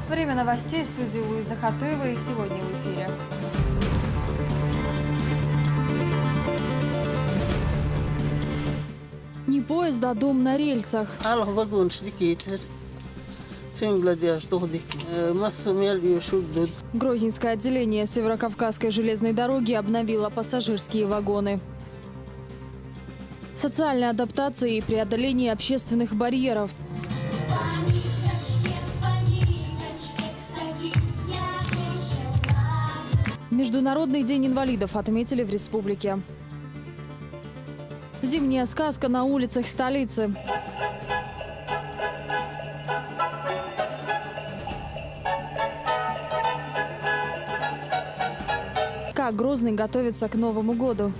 Время новостей. В студии Луиза Хатуева. И сегодня в эфире. Не поезд, а дом на рельсах. Грозненское отделение Северокавказской железной дороги обновило пассажирские вагоны. Социальная адаптация и преодоление общественных барьеров. Международный день инвалидов отметили в республике. Зимняя сказка на улицах столицы. Как Грозный готовится к Новому году.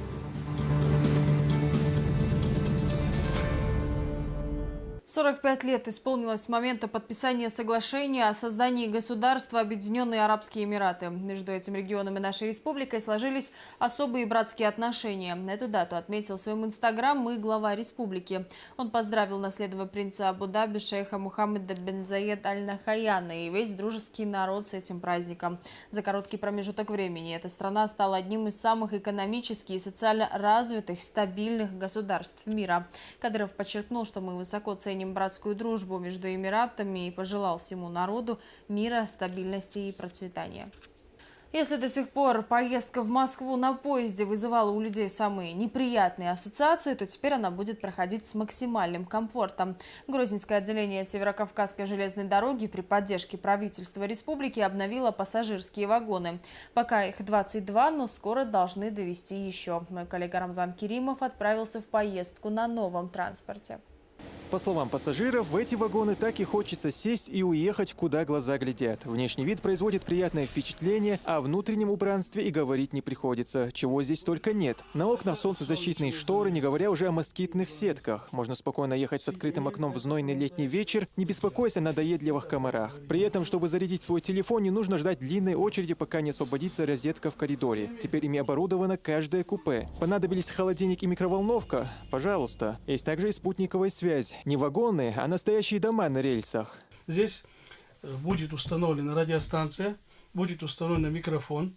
«45 лет исполнилось с момента подписания соглашения о создании государства Объединенные Арабские Эмираты. Между этим регионом и нашей республикой сложились особые братские отношения. На эту дату отметил в своем инстаграм и глава республики. Он поздравил наследного принца Абу-Даби шейха Мухаммеда бен Заед аль-Нахаяна и весь дружеский народ с этим праздником. За короткий промежуток времени эта страна стала одним из самых экономически и социально развитых, стабильных государств мира. Кадыров подчеркнул, что мы высоко ценим братскую дружбу между Эмиратами и пожелал всему народу мира, стабильности и процветания. Если до сих пор поездка в Москву на поезде вызывала у людей самые неприятные ассоциации, то теперь она будет проходить с максимальным комфортом. Грозненское отделение Северокавказской железной дороги при поддержке правительства республики обновило пассажирские вагоны. Пока их 22, но скоро должны довести еще. Мой коллега Рамзан Керимов отправился в поездку на новом транспорте. По словам пассажиров, в эти вагоны так и хочется сесть и уехать, куда глаза глядят. Внешний вид производит приятное впечатление, а о внутреннем убранстве и говорить не приходится. Чего здесь только нет. На окнах солнцезащитные шторы, не говоря уже о москитных сетках. Можно спокойно ехать с открытым окном в знойный летний вечер, не беспокоясь о надоедливых комарах. При этом, чтобы зарядить свой телефон, не нужно ждать длинной очереди, пока не освободится розетка в коридоре. Теперь ими оборудовано каждое купе. Понадобились холодильник и микроволновка? Пожалуйста. Есть также и спутниковая связь. Не вагоны, а настоящие дома на рельсах. Здесь будет установлена радиостанция, будет установлен микрофон.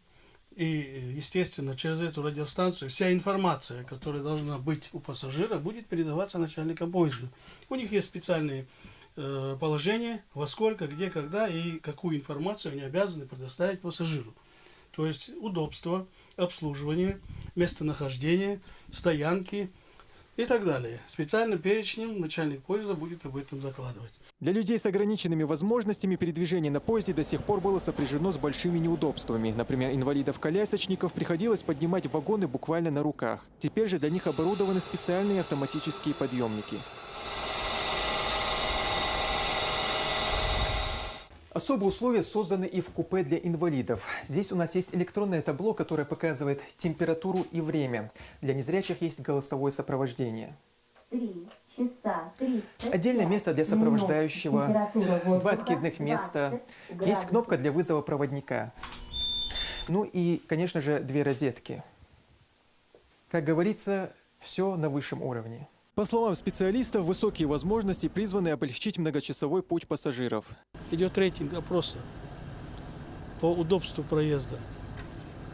И, естественно, через эту радиостанцию вся информация, которая должна быть у пассажира, будет передаваться начальникам поезда. У них есть специальные положения, во сколько, где, когда и какую информацию они обязаны предоставить пассажиру. То есть удобство, обслуживание, местонахождение, стоянки и так далее. Специальным перечнем начальник поезда будет об этом докладывать. Для людей с ограниченными возможностями передвижение на поезде до сих пор было сопряжено с большими неудобствами. Например, инвалидов-колясочников приходилось поднимать в вагоны буквально на руках. Теперь же для них оборудованы специальные автоматические подъемники. Особые условия созданы и в купе для инвалидов. Здесь у нас есть электронное табло, которое показывает температуру и время. Для незрячих есть голосовое сопровождение. 3 часа 30. Отдельное место для сопровождающего, 2 откидных места. Есть кнопка для вызова проводника. Ну и, конечно же, 2 розетки. Как говорится, все на высшем уровне. По словам специалистов, высокие возможности призваны облегчить многочасовой путь пассажиров. Идет рейтинг опроса по удобству проезда.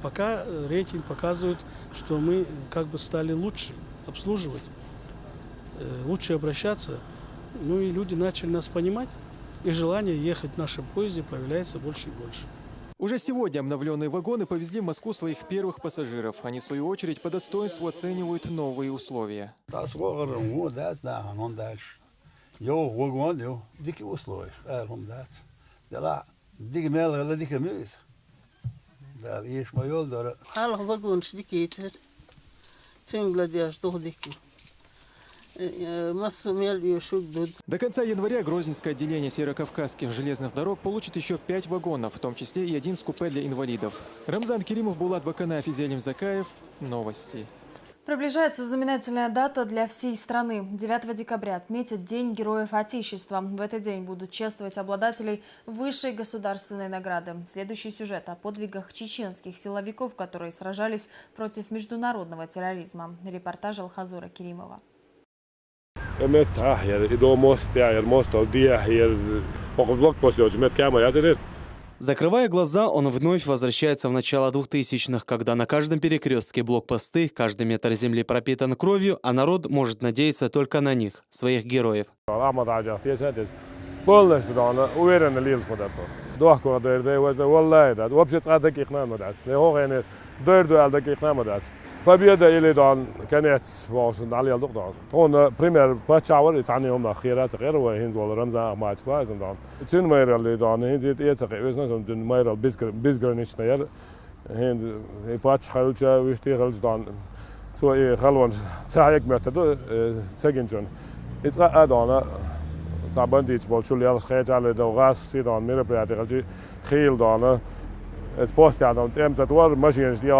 Пока рейтинг показывает, что мы как бы стали лучше обслуживать, лучше обращаться. Ну и люди начали нас понимать, и желание ехать в нашем поезде появляется больше и больше. Уже сегодня обновленные вагоны повезли в Москву своих первых пассажиров. Они, в свою очередь, по достоинству оценивают новые условия. До конца января Грозненское отделение Северокавказских железных дорог получит еще 5 вагонов, в том числе и 1 с купе для инвалидов. Рамзан Керимов, Булат Баканаев и Зелим Закаев. Новости. Приближается знаменательная дата для всей страны. 9 декабря отметят День Героев Отечества. В этот день будут чествовать обладателей высшей государственной награды. Следующий сюжет о подвигах чеченских силовиков, которые сражались против международного терроризма. Репортаж Алхазура Керимова. Jag mötte här, då måste jag måste ha det här Закрывая глаза, он вновь возвращается в начало 2000-х, когда на каждом перекрестке блокпосты, каждый метр земли пропитан кровью, а народ может надеяться только на них, своих героев. Победа или дан конец важен алия докдан. Он пример пачавар итани умна хират герва хинзол рамзан матч базан дан. Тун майрал дан хинзит эцак өзнөсөм тун майрал безграничная хинд пач халча виштигал дан. Со халван цаек метод цагинжон. Итра адана табандич болчул ялс хажале догас сидан мероприятие хил дана. Het post ja dan het wordt machines die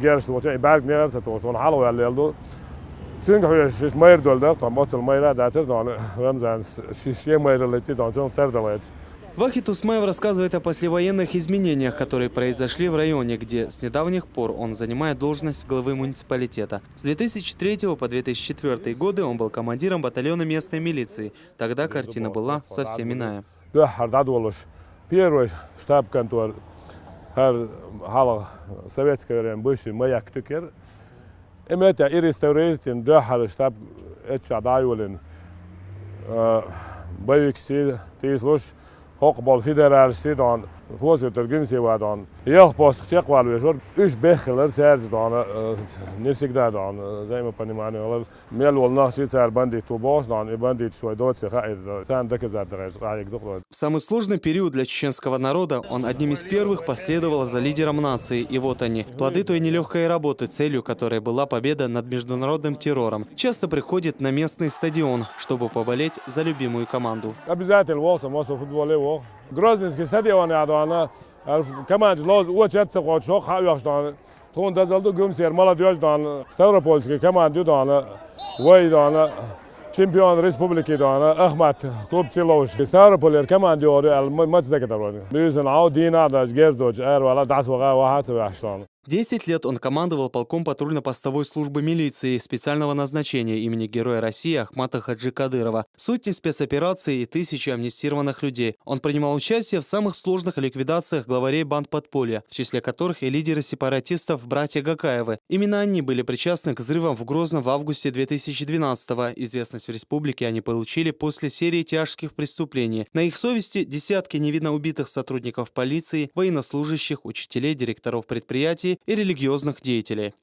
gerst wordt in berg neer zet wordt van hallo wel leldo. Toen is meer dolder dan moet er meer dat er dan Ramzan is meer leti dan zo'n terdalets. Вахид Усмаев рассказывает о послевоенных изменениях, которые произошли в районе, где с недавних пор он занимает должность главы муниципалитета. С 2003 по 2004 годы он был командиром батальона местной милиции. Тогда картина была совсем иная. Первый штаб-контор هلا советское время бывший маяк тукер. Именно и реставрировать дохар штаб это дайволен боевикси тизлуш хокбол федерал стидан voorzitter Gimsewa dan. Heel post check wel weer zo. Us begeler zelfs dan niet daar dan zijn we panimani. Meer wel nog zit er bandit to boss dan bandit zo dood zich zijn dat is dat er В самый сложный период для чеченского народа он одним из первых последовал за лидером нации. И вот они, плоды той нелегкой работы, целью которой была победа над международным террором. Часто приходит на местный стадион, чтобы поболеть за любимую команду. Обязательно волсом футболе во. Грозненский стадион я команд лоз учат сохот шо хавяш дан. Тон дазалду гумсер молодежь дан. Ставропольский команду дан. Вой дан. Чемпион республики дан. Ахмат клуб Целош. Ставрополер команду ал матч декатарон. Бюзен аудина даш гездоч эрвала дасвага вахат вахштан. 10 лет он командовал полком патрульно-постовой службы милиции специального назначения имени Героя России Ахмата Хаджи Кадырова. Сотни спецопераций и тысячи амнистированных людей. Он принимал участие в самых сложных ликвидациях главарей банд подполья, в числе которых и лидеры сепаратистов братья Гакаевы. Именно они были причастны к взрывам в Грозном в августе 2012-го. Известность в республике они получили после серии тяжких преступлений. На их совести десятки невинно убитых сотрудников полиции, военнослужащих, учителей, директоров предприятий и религиозных деятелей.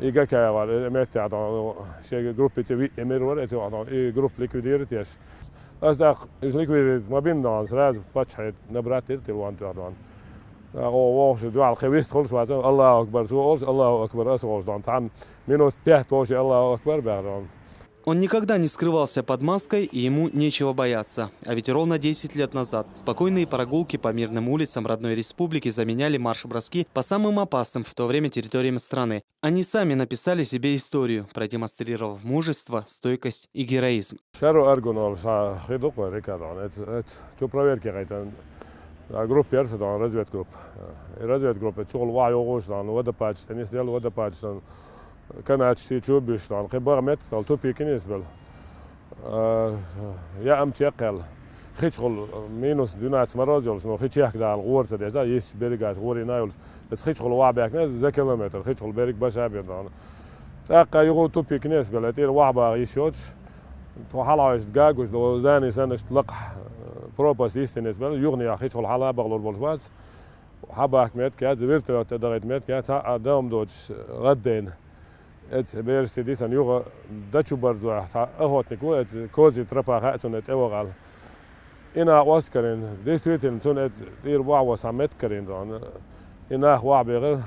Iga kajava, met ja dan een groepje te wit meer worden, zo dan een groep liquideren is. Als dat is liquideerd, maar binnen dan zraad wat het nabrat het want dan. was het wel geweest goed was Allah Akbar zoals Allah Akbar zoals dan там минут 5 позже Allah Akbar dan. Он никогда не скрывался под маской, и ему нечего бояться. А ведь ровно 10 лет назад спокойные прогулки по мирным улицам родной республики заменяли марш-броски по самым опасным в то время территориям страны. Они сами написали себе историю, продемонстрировав мужество, стойкость и героизм. كانت تشوبش طال خبر مت طال توبي كنيس بل يا ام تشقل خيشغل مينوس دونات مراجل شنو خيش يحكي على الغور تدعى يس بيرجع غوري نايلز خيشغل وعبك ذا كيلومتر خيشغل بيرك باش ابيض تاقا يغو توبي كنيس بل تير وعبا يشوتش تو حلاش دقاقوش دو زاني سنش تلق بروباس ديستنس بل يغني خيشغل حلا بغلور بولشبات حباك مت كاد فيرتو تدريت مت كاد ادم دوتش غدين Het beheerste die zijn jongen dat je maar zo echt niet goed het kozi trappa gaat toen het eeuwig in haar was keren deze twee toen het hier was aan met keren dan in haar wabiger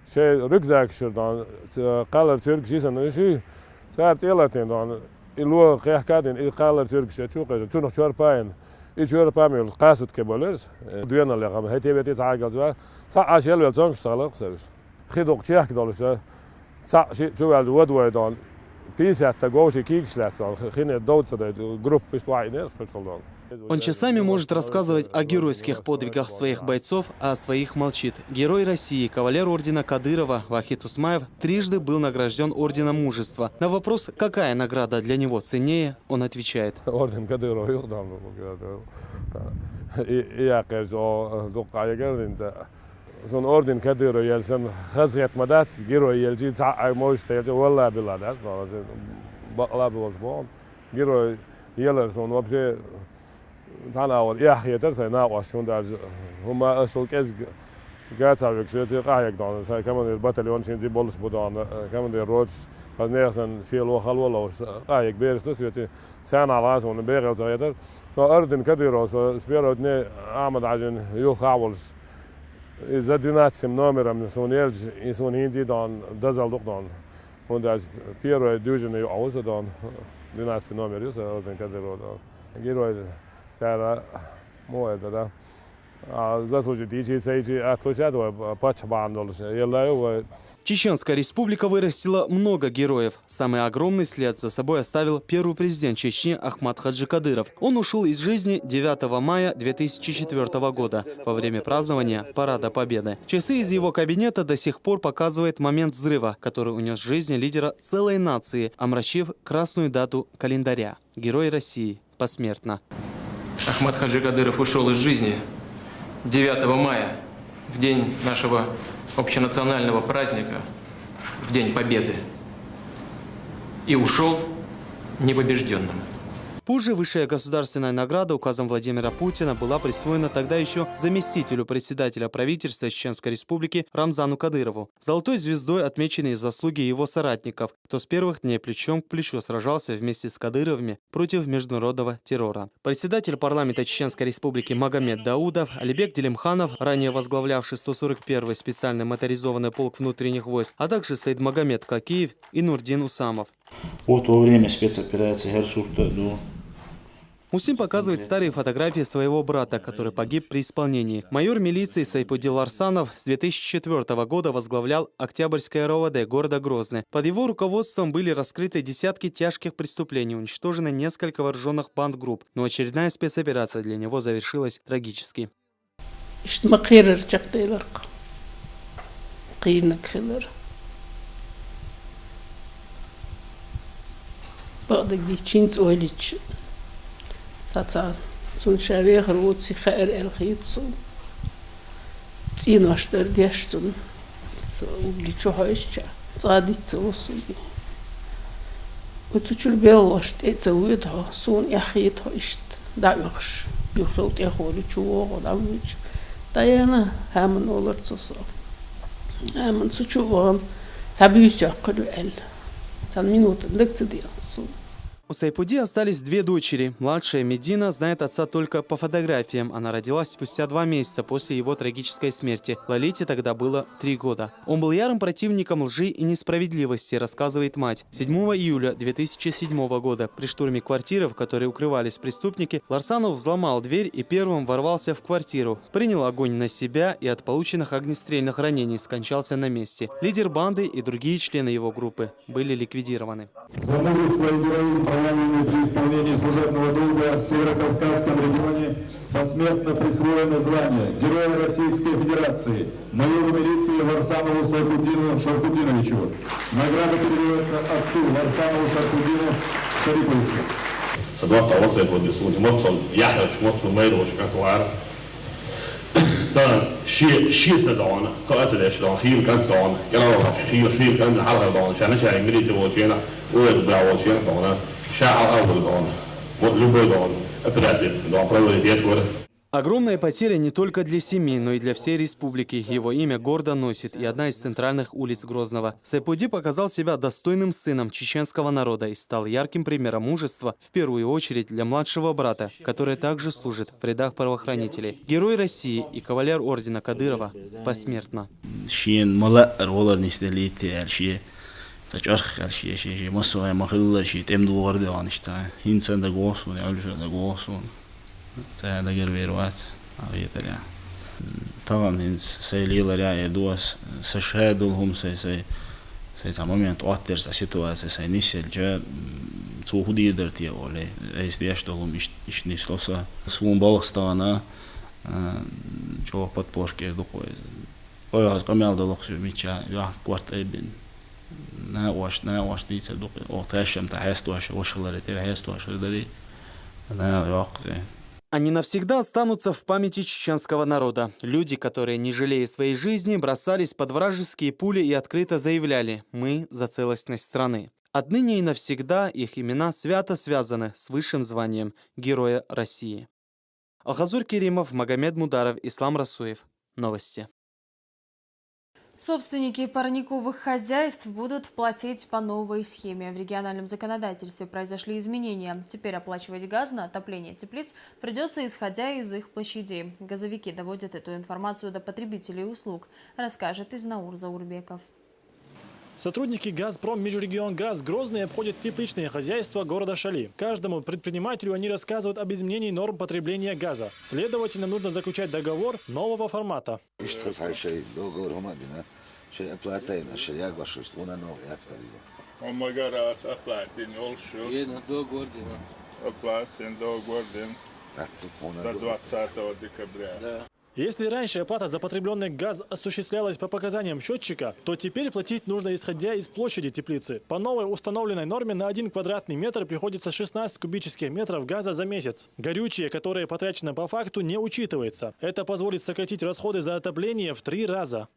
ze rugzakje dan kaler Turks is en je zaart elaten dan in lo gehaald in kaler Turks toen nog sharpain iets sharpain قاسد كبولرز دوينا اللي قام هتي بيت عاقل زوا صح عشان الزنق اشتغل خسرش خدوق تشيك دولش شو قال ودوي دون بيسات гоуши кикшлятся хине доуца групп пиштвайнер фешолдон. Он часами может рассказывать о геройских подвигах своих бойцов, а о своих молчит. Герой России, кавалер ордена Кадырова Вахид Усмаев трижды был награжден орденом мужества. На вопрос, какая награда для него ценнее, он отвечает. Орден Кадырова юрдан. Я кажу, Zo'n orden Kadyrov jelsen hazret madat giro jelji ta moist jelji walla bila das no baqla bilosbon giro jeler zo'n вообще tana wal yahya tersa naqas shunda huma asul kez gatsavik sheti qayak dan sai kaman batalyon şimdi bolus budan kaman de roch az nersen shelo khalwala qayak beres sheti sana lazım onu beğel zayadır no orden Kadyrov spierot ne Ahmed Ajin yo khawls za 12 номером son jelž in son hindi dan dazal dan und das первое движение außer dan 12 номер ist orden Kadyrov dan giro tsara moeda da заслужит дичи отложат пачбандол елаю. Чеченская республика вырастила много героев. Самый огромный след за собой оставил первый президент Чечни Ахмат Хаджи Кадыров. Он ушел из жизни 9 мая 2004 года во время празднования Парада Победы. Часы из его кабинета до сих пор показывают момент взрыва, который унес жизнь лидера целой нации, омрачив красную дату календаря. Герой России посмертно. Ахмат Хаджи Кадыров ушел из жизни 9 мая, в день нашего общенационального праздника, в День Победы, и ушел непобежденным. Позже высшая государственная награда указом Владимира Путина была присвоена тогда еще заместителю председателя правительства Чеченской Республики Рамзану Кадырову. Золотой звездой отмечены заслуги его соратников, кто с первых дней плечом к плечу сражался вместе с Кадыровыми против международного террора. Председатель парламента Чеченской Республики Магомед Даудов, Алибек Делимханов, ранее возглавлявший 141-й специальный моторизованный полк внутренних войск, а также Саид Магомед Какиев и Нурдин Усамов. Вот во время спецоперации Герсурта, Мусим показывает старые фотографии своего брата, который погиб при исполнении. Майор милиции Сайпудил Арсанов с 2004 года возглавлял Октябрьское РОВД города Грозный. Под его руководством были раскрыты десятки тяжких преступлений, уничтожены несколько вооруженных банд-групп. Но очередная спецоперация для него завершилась трагически. Саца суншавех руци хэр элхитсун циноштер дешсун угличохойща цадицусун утучурбеллошт эцауидо сун яхитхойшт давихш юхилт яхоли чуого давич таяна хамн оларцусо хамн сучугон сабюсяккулэл сан минутын дыкцидиансун. У Сайпуди остались две дочери. Младшая Медина знает отца только по фотографиям. Она родилась спустя 2 месяца после его трагической смерти. Лолите тогда было 3 года. Он был ярым противником лжи и несправедливости, рассказывает мать. 7 июля 2007 года при штурме квартиры, в которой укрывались преступники, Ларсанов взломал дверь и первым ворвался в квартиру. Принял огонь на себя и от полученных огнестрельных ранений скончался на месте. Лидер банды и другие члены его группы были ликвидированы. При исполнении служебного долга в Северо-Кавказском регионе посмертно присвоено звание Героя Российской Федерации майору милиции Ларсанову Сайфуддину Шарфудиновичу. Награда передается отцу Ларсанову Шарфуддину Шариповичу. صدقت وصلت ودسوني مطل يحرش مطل ميروش كتوار تا شيء سدعنا قاتل ايش دعنا خيل كان دعنا يلا خيل كان حلقه دعنا شان شاي ميليتي وجينا ولد بلا وجينا دعنا شاع اول دعنا любой دعنا операция دعنا проводит ешвор. Огромная потеря не только для семьи, но и для всей республики. Его имя гордо носит и одна из центральных улиц Грозного. Сайпуди показал себя достойным сыном чеченского народа и стал ярким примером мужества, в первую очередь для младшего брата, который также служит в рядах правоохранителей. Герой России и кавалер ордена Кадырова посмертно. ده غير ويروات عقيدة يعني طبعا سيليلا رأي دوس سشهدهم سي تماما تؤثر سيتواسي سي نسل جا سوهدي درتي ولا ايش ديشتهم ايش نسلوسا سوون بالستانا جو подпорки духой ой аз камел долох мича я кварт эбин на ваш дице дух оташем та хестуаш ошаларе тер хестуаш дали на яхте. Они навсегда останутся в памяти чеченского народа. Люди, которые, не жалея своей жизни, бросались под вражеские пули и открыто заявляли: «Мы за целостность страны». Отныне и навсегда их имена свято связаны с высшим званием Героя России. Алхазур Керимов, Магомед Мударов, Ислам Расуев. Новости. Собственники парниковых хозяйств будут платить по новой схеме. В региональном законодательстве произошли изменения. Теперь оплачивать газ на отопление теплиц придется, исходя из их площадей. Газовики доводят эту информацию до потребителей услуг, расскажет Изнаур Заурбеков. Сотрудники «Газпром Межрегионгаз» Грозный обходят тепличные хозяйства города Шали. Каждому предпринимателю они рассказывают об изменении норм потребления газа. Следовательно, нужно заключать договор нового формата. Если раньше оплата за потребленный газ осуществлялась по показаниям счетчика, то теперь платить нужно, исходя из площади теплицы. По новой установленной норме на 1 квадратный метр приходится 16 кубических метров газа за месяц. Горючее, которое потрачено по факту, не учитывается. Это позволит сократить расходы за отопление в 3 раза.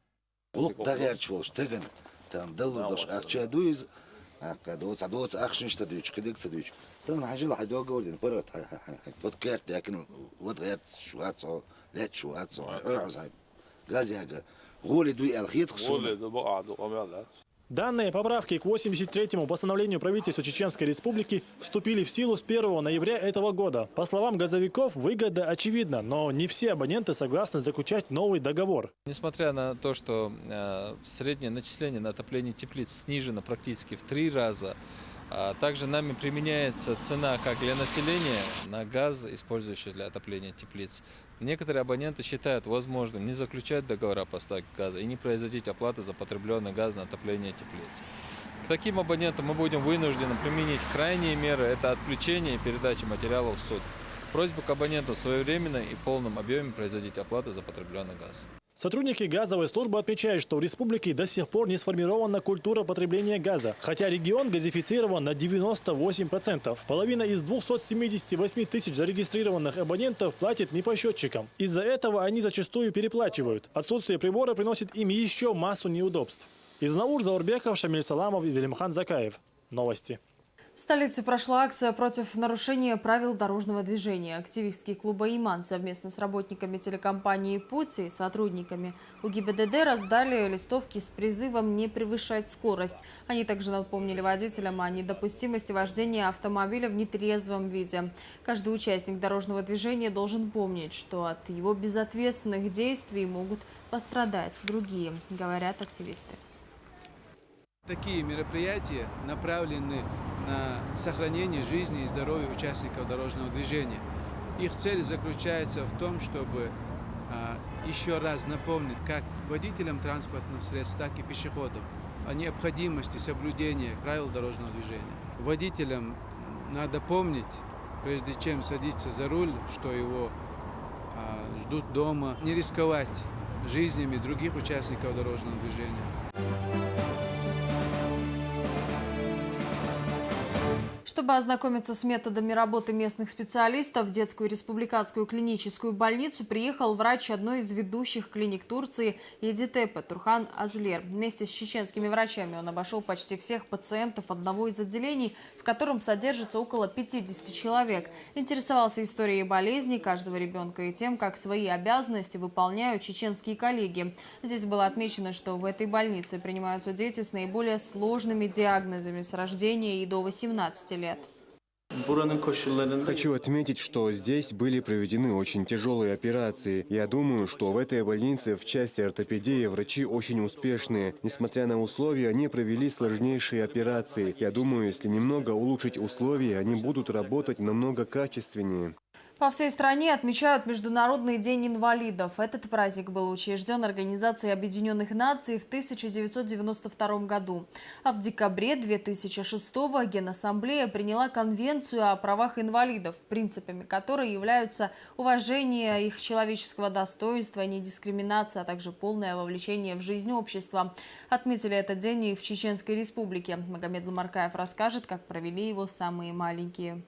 Данные поправки к 83-му постановлению правительства Чеченской Республики вступили в силу с 1 ноября этого года. По словам газовиков, выгода очевидна, но не все абоненты согласны заключать новый договор. Несмотря на то, что среднее начисление на отопление теплиц снижено практически в 3 раза, также нами применяется цена как для населения на газ, использующий для отопления теплиц. Некоторые абоненты считают возможным не заключать договора о поставке газа и не производить оплаты за потребленный газ на отопление теплиц. К таким абонентам мы будем вынуждены применить крайние меры – это отключение и передача материалов в суд. Просьба к абонентам своевременно и в полном объеме производить оплаты за потребленный газ. Сотрудники газовой службы отмечают, что в республике до сих пор не сформирована культура потребления газа, хотя регион газифицирован на 98%. Половина из 278 тысяч зарегистрированных абонентов платит не по счетчикам. Из-за этого они зачастую переплачивают. Отсутствие прибора приносит им еще массу неудобств. Изнаур Заурбеков, Шамиль Саламов и Зелимхан Закаев. Новости. В столице прошла акция против нарушения правил дорожного движения. Активистки клуба «Иман» совместно с работниками телекомпании «Путь» и сотрудниками УГИБДД раздали листовки с призывом не превышать скорость. Они также напомнили водителям о недопустимости вождения автомобиля в нетрезвом виде. Каждый участник дорожного движения должен помнить, что от его безответственных действий могут пострадать другие, говорят активисты. Такие мероприятия направлены на сохранение жизни и здоровья участников дорожного движения. Их цель заключается в том, чтобы еще раз напомнить как водителям транспортных средств, так и пешеходам о необходимости соблюдения правил дорожного движения. Водителям надо помнить, прежде чем садиться за руль, что его ждут дома, не рисковать жизнями других участников дорожного движения. Чтобы ознакомиться с методами работы местных специалистов, в детскую республиканскую клиническую больницу приехал врач одной из ведущих клиник Турции Едитепе Турхан Азлер. Вместе с чеченскими врачами он обошел почти всех пациентов одного из отделений, в котором содержится около 50 человек. Интересовался историей болезней каждого ребенка и тем, как свои обязанности выполняют чеченские коллеги. Здесь было отмечено, что в этой больнице принимаются дети с наиболее сложными диагнозами с рождения и до 18 лет. Хочу отметить, что здесь были проведены очень тяжелые операции. Я думаю, что в этой больнице в части ортопедии врачи очень успешные. Несмотря на условия, они провели сложнейшие операции. Я думаю, если немного улучшить условия, они будут работать намного качественнее. По всей стране отмечают Международный день инвалидов. Этот праздник был учрежден Организацией Объединенных Наций в 1992 году. А в декабре 2006-го Генассамблея приняла Конвенцию о правах инвалидов, принципами которой являются уважение их человеческого достоинства, недискриминация, а также полное вовлечение в жизнь общества. Отметили этот день и в Чеченской Республике. Магомед Ламаркаев расскажет, как провели его самые маленькие.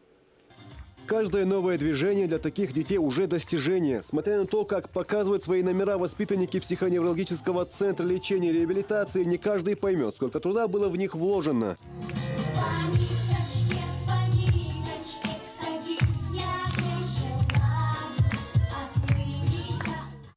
Каждое новое движение для таких детей уже достижение. Смотря на то, как показывают свои номера воспитанники психоневрологического центра лечения и реабилитации, не каждый поймет, сколько труда было в них вложено.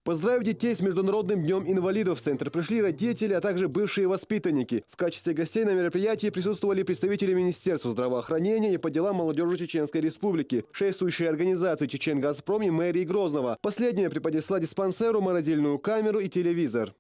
Поздравив детей с Международным днем инвалидов в центр пришли родители, а также бывшие воспитанники. В качестве гостей на мероприятии присутствовали представители Министерства здравоохранения и по делам молодежи Чеченской Республики, шествующие организации «Чечен-Газпром» и мэрии Грозного. Последняя преподнесла диспансеру, морозильную камеру и телевизор.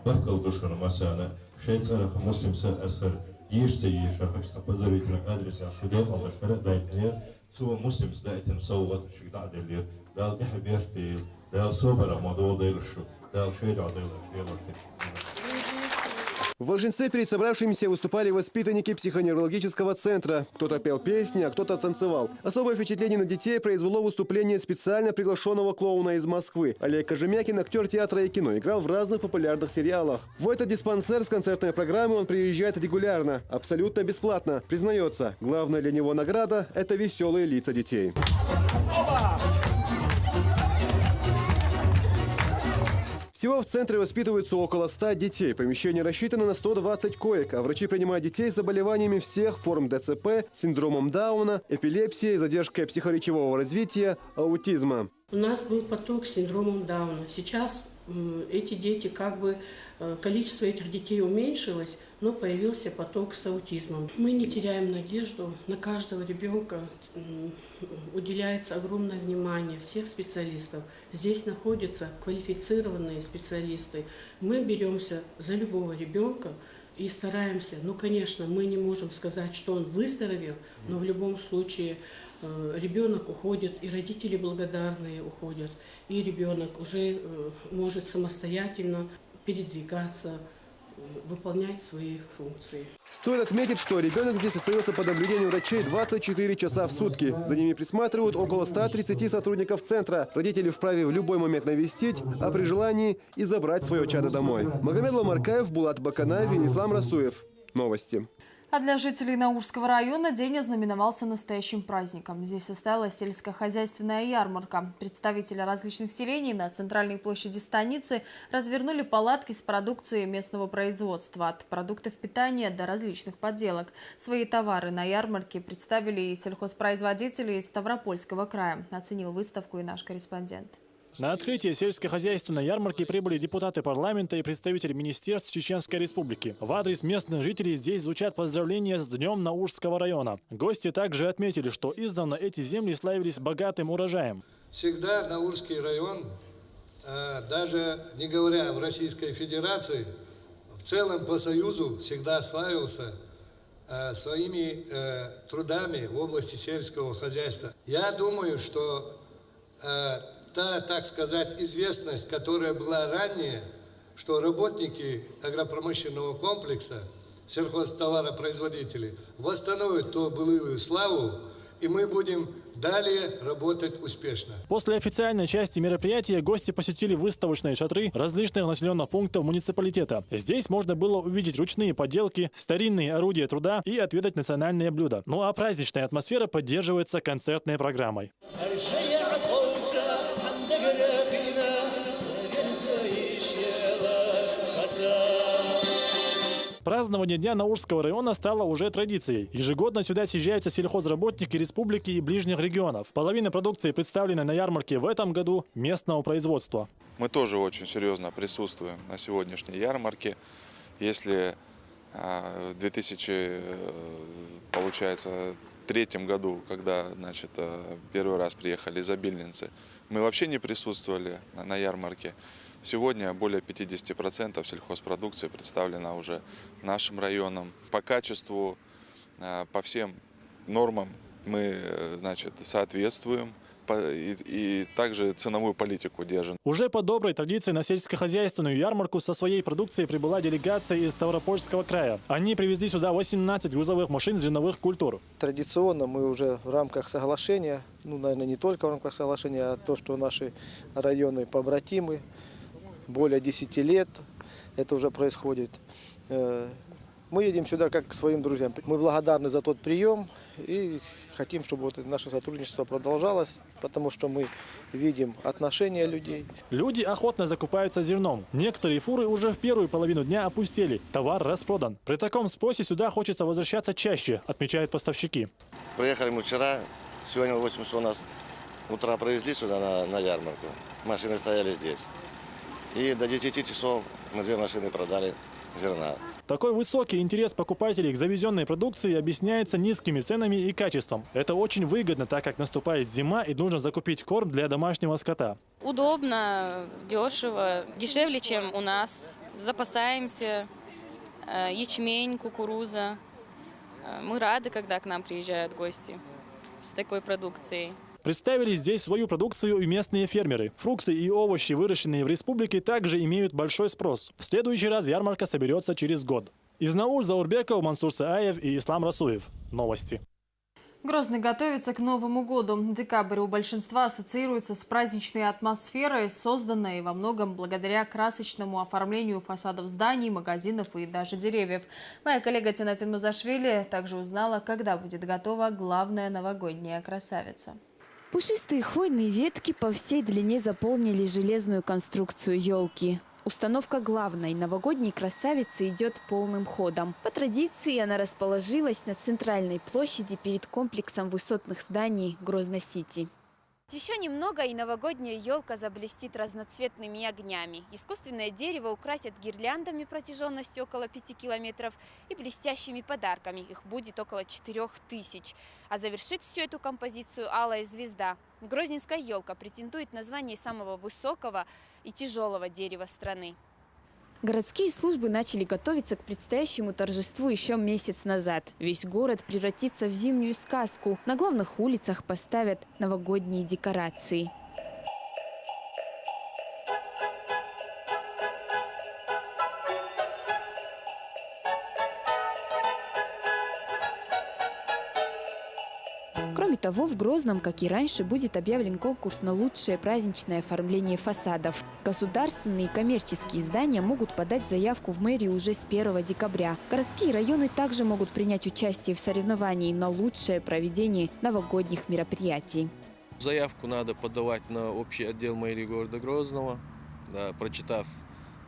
Баркалдушана Масана, Шейцараха Муслимса Асхар, Ешься Ешар, хочется поздравить на адрес Ашудел, Аллахара Дайтнер, Сува Муслимс Дайтен Сауват Шигдаделер, Дал Бехабертил, Дал Собара Мадо Дайлшу, Дал Шейда Дайлшу. В Волжинце перед собравшимися выступали воспитанники психоневрологического центра. Кто-то пел песни, а кто-то танцевал. Особое впечатление на детей произвело выступление специально приглашенного клоуна из Москвы. Олег Кожемякин, актер театра и кино, играл в разных популярных сериалах. В этот диспансер с концертной программой он приезжает регулярно, абсолютно бесплатно. Признается, главная для него награда – это веселые лица детей. Всего в центре воспитываются около 100 детей. Помещение рассчитано на 120 коек, а врачи принимают детей с заболеваниями всех форм ДЦП, синдромом Дауна, эпилепсией, задержкой психоречевого развития, аутизма. У нас был поток с синдромом Дауна. Сейчас эти дети, количество этих детей уменьшилось, но появился поток с аутизмом. Мы не теряем надежду. На каждого ребенка уделяется огромное внимание всех специалистов. Здесь находятся квалифицированные специалисты. Мы беремся за любого ребенка и стараемся. Конечно, мы не можем сказать, что он выздоровел, но в любом случае ребенок уходит, и родители благодарные уходят, и ребенок уже может самостоятельно передвигаться, выполнять свои функции. Стоит отметить, что ребенок здесь остается под наблюдением врачей 24 часа в сутки. За ними присматривают около 130 сотрудников центра. Родители вправе в любой момент навестить, а при желании и забрать свое чадо домой. Магомед Ламаркаев, Булат Баканаев, Ислам Расуев. Новости. А для жителей Наурского района день ознаменовался настоящим праздником. Здесь состоялась сельскохозяйственная ярмарка. Представители различных селений на центральной площади станицы развернули палатки с продукцией местного производства, от продуктов питания до различных подделок. Свои товары на ярмарке представили и сельхозпроизводители из Ставропольского края. Оценил выставку и наш корреспондент. На открытие сельскохозяйственной ярмарки прибыли депутаты парламента и представители министерств Чеченской Республики. В адрес местных жителей здесь звучат поздравления с Днем Наурского района. Гости также отметили, что издавна эти земли славились богатым урожаем. Всегда Наурский район, даже не говоря в Российской Федерации, в целом по Союзу всегда славился своими трудами в области сельского хозяйства. Я думаю, что та, так сказать, известность, которая была ранее, что работники агропромышленного комплекса, сельхозтоваропроизводители, восстановят ту былую славу, и мы будем далее работать успешно. После официальной части мероприятия гости посетили выставочные шатры различных населенных пунктов муниципалитета. Здесь можно было увидеть ручные поделки, старинные орудия труда и отведать национальные блюда. Ну а праздничная атмосфера поддерживается концертной программой. Празднование Дня Наурского района стало уже традицией. Ежегодно сюда съезжаются сельхозработники республики и ближних регионов. Половина продукции, представленной на ярмарке в этом году, местного производства. Мы тоже очень серьезно присутствуем на сегодняшней ярмарке. Если в 2003 году, когда первый раз приехали изобильнинцы, мы вообще не присутствовали на ярмарке, Сегодня более 50% сельхозпродукции представлена уже нашим районом. По качеству, по всем нормам мы, значит, соответствуем. И также ценовую политику держим. Уже по доброй традиции на сельскохозяйственную ярмарку со своей продукцией прибыла делегация из Ставропольского края. Они привезли сюда 18 грузовых машин зерновых культур. Традиционно мы уже в рамках соглашения, наверное, не только в рамках соглашения, а то, что наши районы побратимы, более 10 лет это уже происходит. Мы едем сюда как к своим друзьям. Мы благодарны за тот прием и хотим, чтобы наше сотрудничество продолжалось, потому что мы видим отношения людей. Люди охотно закупаются зерном. Некоторые фуры уже в первую половину дня опустели. Товар распродан. При таком спросе сюда хочется возвращаться чаще, отмечают поставщики. Приехали мы вчера, сегодня в 8 часов нас утра привезли сюда на ярмарку. Машины стояли здесь. И до 10 часов мы 2 машины продали зерна. Такой высокий интерес покупателей к завезенной продукции объясняется низкими ценами и качеством. Это очень выгодно, так как наступает зима и нужно закупить корм для домашнего скота. Удобно, дешево, дешевле, чем у нас. Запасаемся, ячмень, кукуруза. Мы рады, когда к нам приезжают гости с такой продукцией. Представили здесь свою продукцию и местные фермеры. Фрукты и овощи, выращенные в республике, также имеют большой спрос. В следующий раз ярмарка соберется через год. Из Наур Заурбеков, Мансур Сааев и Ислам Расуев. Новости. Грозный готовится к Новому году. Декабрь у большинства ассоциируется с праздничной атмосферой, созданной во многом благодаря красочному оформлению фасадов зданий, магазинов и даже деревьев. Моя коллега Тинатин Музашвили также узнала, когда будет готова главная новогодняя красавица. Пушистые хвойные ветки по всей длине заполнили железную конструкцию елки. Установка главной новогодней красавицы идет полным ходом. По традиции она расположилась на центральной площади перед комплексом высотных зданий Грозно-Сити. Еще немного, и новогодняя елка заблестит разноцветными огнями. Искусственное дерево украсят гирляндами протяженностью около 5 километров и блестящими подарками. Их будет около 4000. А завершит всю эту композицию алая звезда. Грозненская елка претендует на звание самого высокого и тяжелого дерева страны. Городские службы начали готовиться к предстоящему торжеству еще месяц назад. Весь город превратится в зимнюю сказку. На главных улицах поставят новогодние декорации. Кроме того, в Грозном, как и раньше, будет объявлен конкурс на лучшее праздничное оформление фасадов. Государственные и коммерческие здания могут подать заявку в мэрию уже с 1 декабря. Городские районы также могут принять участие в соревновании на лучшее проведение новогодних мероприятий. Заявку надо подавать на общий отдел мэрии города Грозного, прочитав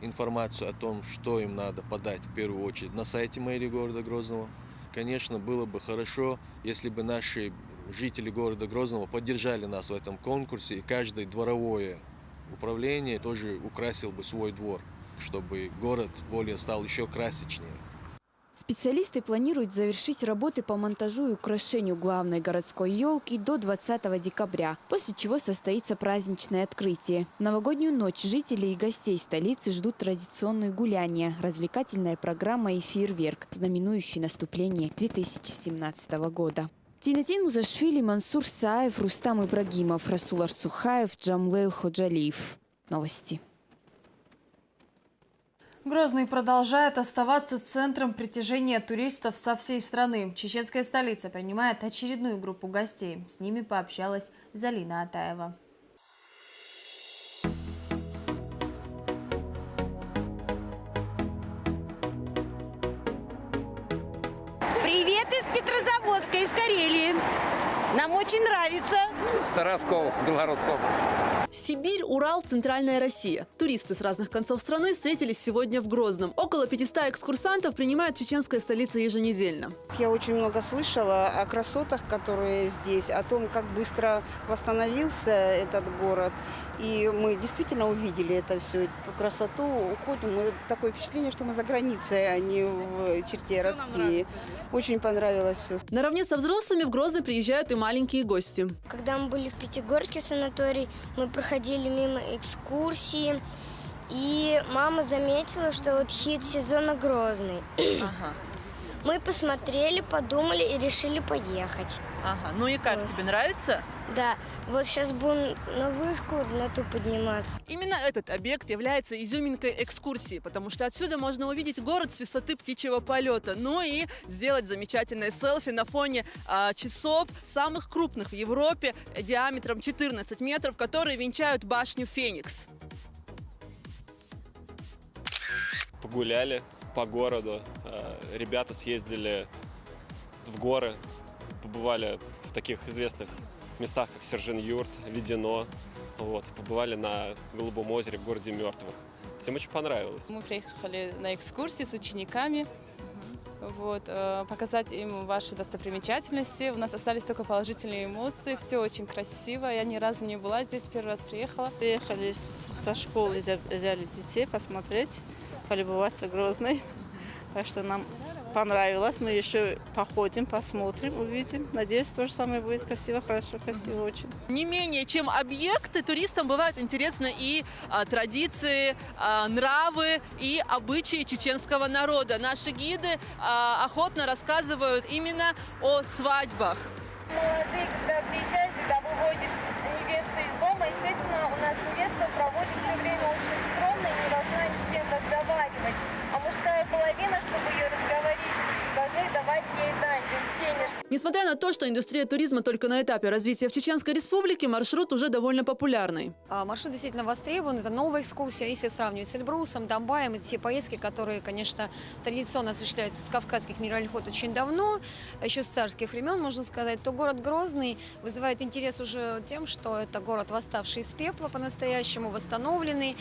информацию о том, что им надо подать в первую очередь на сайте мэрии города Грозного. Конечно, было бы хорошо, если бы наши жители города Грозного поддержали нас в этом конкурсе, и каждое дворовое управление тоже украсил бы свой двор, чтобы город более стал еще красочнее. Специалисты планируют завершить работы по монтажу и украшению главной городской елки до 20 декабря, после чего состоится праздничное открытие. В новогоднюю ночь жителей и гостей столицы ждут традиционные гуляния, развлекательная программа и фейерверк, знаменующий наступление 2017 года. Тинатин Музашвили, Мансур Сааев, Рустам Ибрагимов, Расул Арцухаев, Джамлейл Ходжалиев. Новости. Грозный продолжает оставаться центром притяжения туристов со всей страны. Чеченская столица принимает очередную группу гостей. С ними пообщалась Залина Атаева. Привет из Петрозаводска, из Карелии. Нам очень нравится. Староскол, Белгородского. Сибирь, Урал, Центральная Россия. Туристы с разных концов страны встретились сегодня в Грозном. Около 500 экскурсантов принимает чеченская столица еженедельно. Я очень много слышала о красотах, которые здесь, о том, как быстро восстановился этот город. И мы действительно увидели это все, эту красоту, уходим. Такое впечатление, что мы за границей, а не в черте России. Очень понравилось все. Наравне со взрослыми в Грозный приезжают и маленькие гости. Когда мы были в Пятигорске санатории, мы проходили мимо экскурсии И мама заметила, что вот хит сезона Грозный. Ага. Мы посмотрели, подумали и решили поехать. Ага. Ну и как, тебе нравится? Да, вот сейчас будем на вышку на ту подниматься. Именно этот объект является изюминкой экскурсии, потому что отсюда можно увидеть город с высоты птичьего полета, ну и сделать замечательное селфи на фоне часов, самых крупных в Европе, диаметром 14 метров, которые венчают башню Феникс. Погуляли по городу, ребята съездили в горы, побывали в таких известных местах, как Сержин-Юрт, Ледяно, вот, побывали на Голубом озере в городе Мертвых. Всем очень понравилось. Мы приехали на экскурсии с учениками, вот, показать им ваши достопримечательности. У нас остались только положительные эмоции, все очень красиво. Я ни разу не была здесь, первый раз приехала. Приехали со школы, взяли детей посмотреть, полюбоваться Грозной. Так что нам понравилось. Мы еще походим, посмотрим, увидим. Надеюсь, то же самое будет красиво, хорошо, красиво очень. Не менее чем объекты, туристам бывают интересны и традиции, нравы и обычаи чеченского народа. Наши гиды охотно рассказывают именно о свадьбах. Молодые, когда приезжают, когда выводят невесту из дома, естественно, у нас невеста проводит все время очень скромно и не должна ни с кем разговаривать. А мужская половина, чтобы ее разговорить, должны давать ей дань, то есть денежки. Несмотря на то, что индустрия туризма только на этапе развития в Чеченской Республике, маршрут уже довольно популярный. Маршрут действительно востребован. Это новая экскурсия. Если сравнивать с Эльбрусом, Донбаем, это все поездки, которые, конечно, традиционно осуществляются с кавказских миролихот очень давно, еще с царских времен, можно сказать, то город Грозный вызывает интерес уже тем, что это город, восставший из пепла, по-настоящему восстановленный.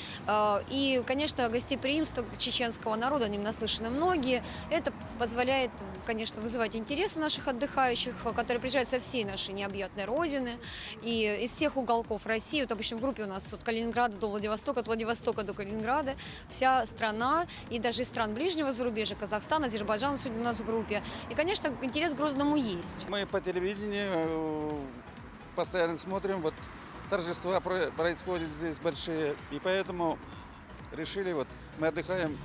И, конечно, гостеприимство чеченского народа, о нем наслышаны многие. Это позволяет, конечно, вызывать интерес у наших отдыхающих, которые приезжают со всей нашей необъятной родины и из всех уголков России. Вот обычно в группе у нас от Калининграда до Владивостока, от Владивостока до Калининграда. Вся страна и даже из стран ближнего зарубежья, Казахстан, Азербайджан сегодня у нас в группе. И, конечно, интерес к Грозному есть. Мы по телевидению постоянно смотрим, вот торжества происходят здесь большие, и поэтому решили, вот мы отдыхаем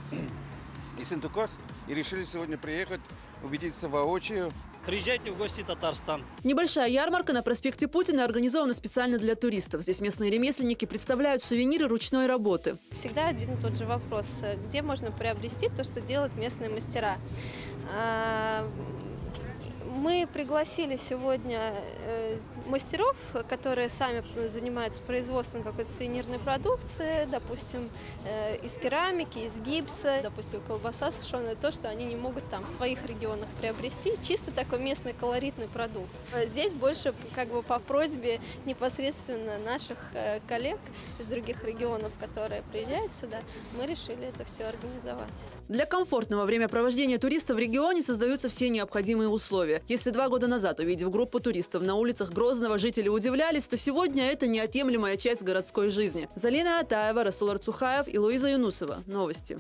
в Ессентуках, и решили сегодня приехать, убедиться воочию. Приезжайте в гости в Татарстан. Небольшая ярмарка на проспекте Путина организована специально для туристов. Здесь местные ремесленники представляют сувениры ручной работы. Всегда один и тот же вопрос. Где можно приобрести то, что делают местные мастера? Мы пригласили сегодня мастеров, которые сами занимаются производством какой-то сувенирной продукции, допустим, из керамики, из гипса, допустим, колбаса сушеная, то, что они не могут там в своих регионах приобрести, чисто такой местный колоритный продукт. Здесь больше как бы по просьбе непосредственно наших коллег из других регионов, которые приезжают сюда, мы решили это все организовать. Для комфортного времяпровождения туристов в регионе создаются все необходимые условия. Если 2 года назад, увидев группу туристов на улицах Грозного, жители удивлялись, то сегодня это неотъемлемая часть городской жизни. Залина Атаева, Расул Арцухаев и Луиза Юнусова. Новости.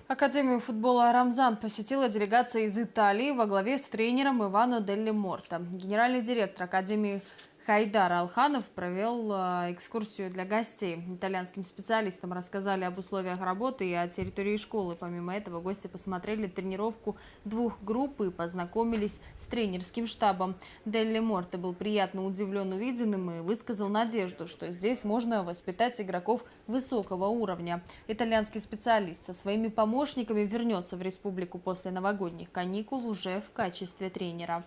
Академию футбола «Рамзан» посетила делегация из Италии во главе с тренером Ивано Делли Морта. Генеральный директор Академии Хайдар Алханов провел экскурсию для гостей. Итальянским специалистам рассказали об условиях работы и о территории школы. Помимо этого, гости посмотрели тренировку 2 групп и познакомились с тренерским штабом. Делли Морте был приятно удивлен увиденным и высказал надежду, что здесь можно воспитать игроков высокого уровня. Итальянский специалист со своими помощниками вернется в республику после новогодних каникул уже в качестве тренера.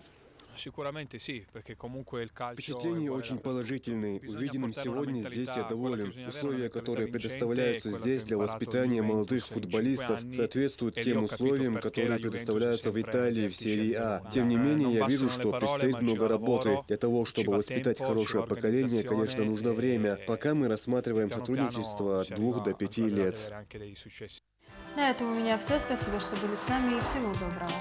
Впечатления очень положительные. Увиденным сегодня здесь я доволен. Условия, которые предоставляются здесь для воспитания молодых футболистов, соответствуют тем условиям, которые предоставляются в Италии в серии А. Тем не менее, я вижу, что предстоит много работы. Для того, чтобы воспитать хорошее поколение, конечно, нужно время. Пока мы рассматриваем сотрудничество от 2 до 5 лет. На этом у меня все. Спасибо, что были с нами, и всего доброго.